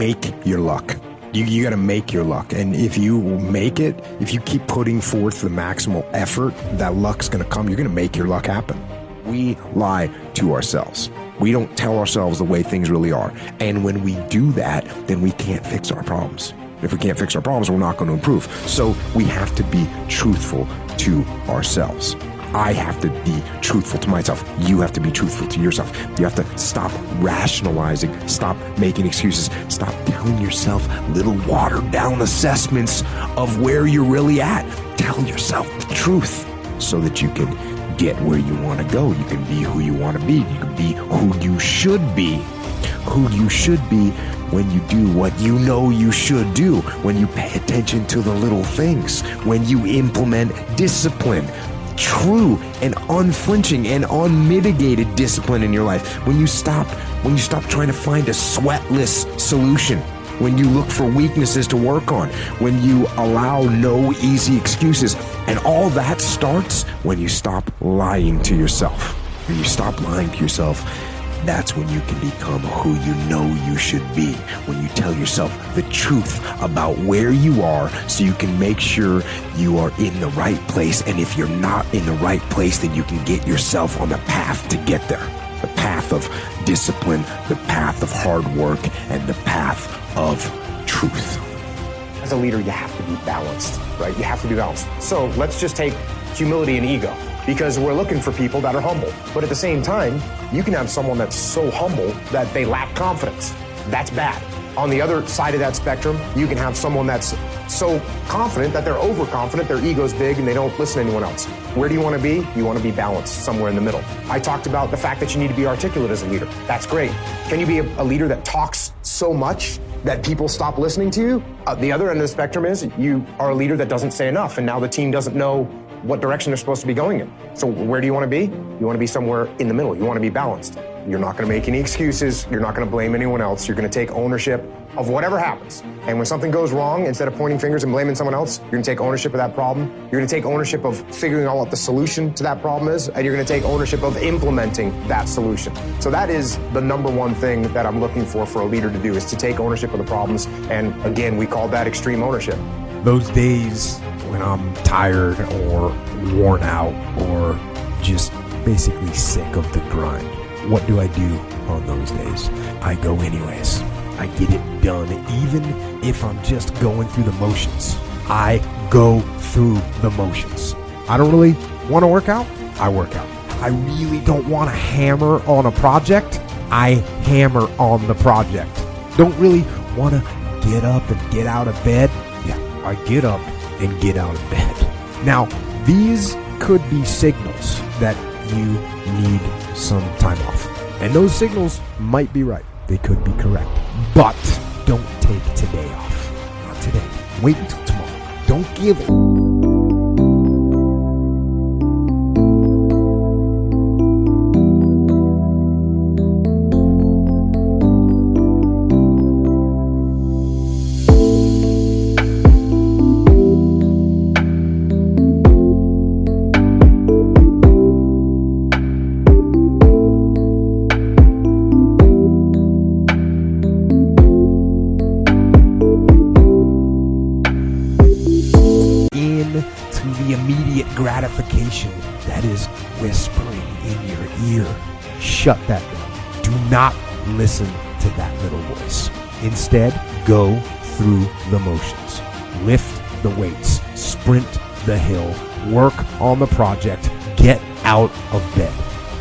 make your luck. You got to make your luck. And if you make it, if you keep putting forth the maximal effort, that luck's going to come. You're going to make your luck happen. We lie to ourselves. We don't tell ourselves the way things really are. And when we do that, then we can't fix our problems. If we can't fix our problems, we're not going to improve. So we have to be truthful to ourselves. I have to be truthful to myself. You have to be truthful to yourself. You have to stop rationalizing, stop making excuses, stop telling yourself little watered down assessments of where you're really at. Tell yourself the truth so that you can get where you want to go. You can be who you want to be. You can be who you should be. Who you should be when you do what you know you should do, when you pay attention to the little things, when you implement discipline, true and unflinching and unmitigated discipline in your life, when you stop trying to find a sweatless solution, when you look for weaknesses to work on, when you allow no easy excuses. And all that starts when you stop lying to yourself. When you stop lying to yourself, that's when you can become who you know you should be. When you tell yourself the truth about where you are so you can make sure you are in the right place. And if you're not in the right place, then you can get yourself on the path to get there. The path of discipline, the path of hard work, and the path of truth. As a leader, you have to be balanced, right? You have to be balanced. So let's just take humility and ego, because we're looking for people that are humble. But at the same time, you can have someone that's so humble that they lack confidence. That's bad. On the other side of that spectrum, you can have someone that's so confident that they're overconfident, their ego's big, and they don't listen to anyone else. Where do you want to be? You want to be balanced, somewhere in the middle. I talked about the fact that you need to be articulate as a leader. That's great. Can you be a leader that talks so much that people stop listening to you? The other end of the spectrum is you are a leader that doesn't say enough, and now the team doesn't know what direction they're supposed to be going in. So where do you want to be? You want to be somewhere in the middle. You want to be balanced. You're not going to make any excuses. You're not going to blame anyone else. You're going to take ownership of whatever happens. And when something goes wrong, instead of pointing fingers and blaming someone else, you're going to take ownership of that problem. You're going to take ownership of figuring out what the solution to that problem is, and you're going to take ownership of implementing that solution. So that is the number one thing that I'm looking for a leader to do, is to take ownership of the problems. And again, we call that extreme ownership. Those days when I'm tired or worn out or just basically sick of the grind, what do I do on those days? I go anyways. I get it done, even if I'm just going through the motions. I go through the motions. I don't really want to work out. I work out. I really don't want to hammer on a project. I hammer on the project. Don't really want to get up and get out of bed. Yeah, I get up and get out of bed. Now, these could be signals that you need some time off. And those signals might be right. They could be correct. But don't take today off. Not today. Wait until tomorrow. Don't give it. Gratification that is whispering in your ear. Shut that down. Do not listen to that little voice. Instead, go through the motions. Lift the weights. Sprint the hill. Work on the project. Get out of bed.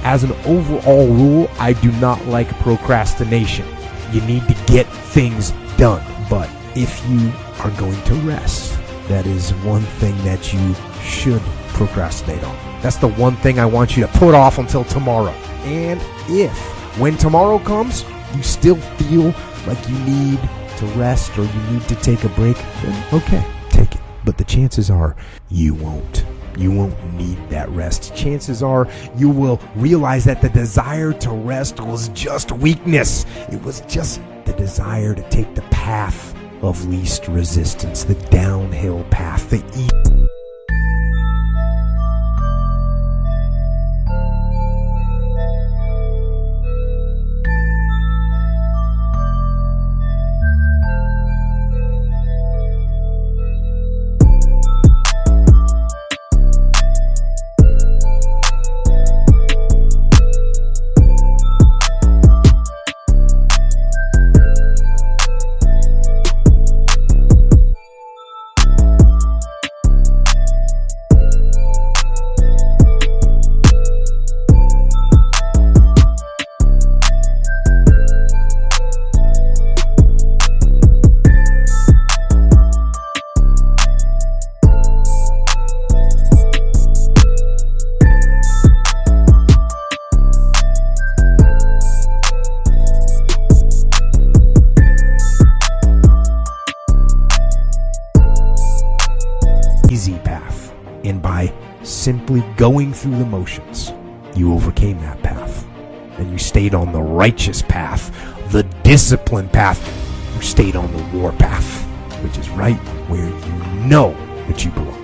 As an overall rule, I do not like procrastination. You need to get things done. But if you are going to rest, that is one thing that you should procrastinate on. That's the one thing I want you to put off until tomorrow. And if, when tomorrow comes, you still feel like you need to rest or you need to take a break, then okay, take it. But the chances are you won't. You won't need that rest. Chances are you will realize that the desire to rest was just weakness. It was just the desire to take the path of least resistance, the downhill path, the And by simply going through the motions, you overcame that path. And you stayed on the righteous path, the disciplined path. You stayed on the war path, which is right where you know that you belong.